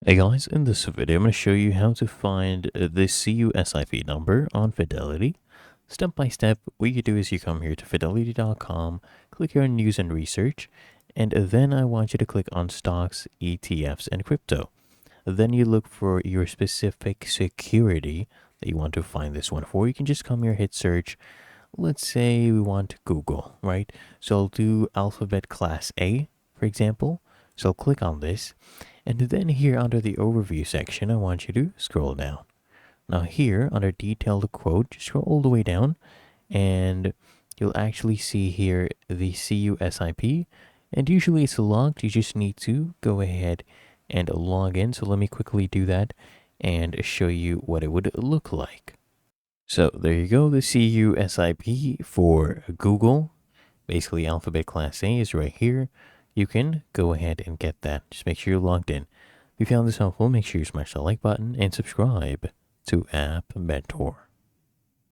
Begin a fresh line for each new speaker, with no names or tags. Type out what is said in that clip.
Hey guys, in this video I'm going to show you how to find the CUSIP number on Fidelity. Step by step, what you do is you come here to fidelity.com, click here on news and research, and then I want you to click on stocks, ETFs, and crypto. Then you look for your specific security that you want to find this one for. You can just come here, hit search. Let's say we want Google, right? So I'll do alphabet class A, for example. So I'll click on this. And then here under the overview section, I want you to scroll down. Now here under detailed quote, just scroll all the way down and you'll actually see here the CUSIP. And usually it's locked. You just need to go ahead and log in. So let me quickly do that and show you what it would look like. So there you go. The CUSIP for Google, basically alphabet class A, is right here. You can go ahead and get that. Just make sure you're logged in. If you found this helpful, make sure you smash the like button and subscribe to App Mentor.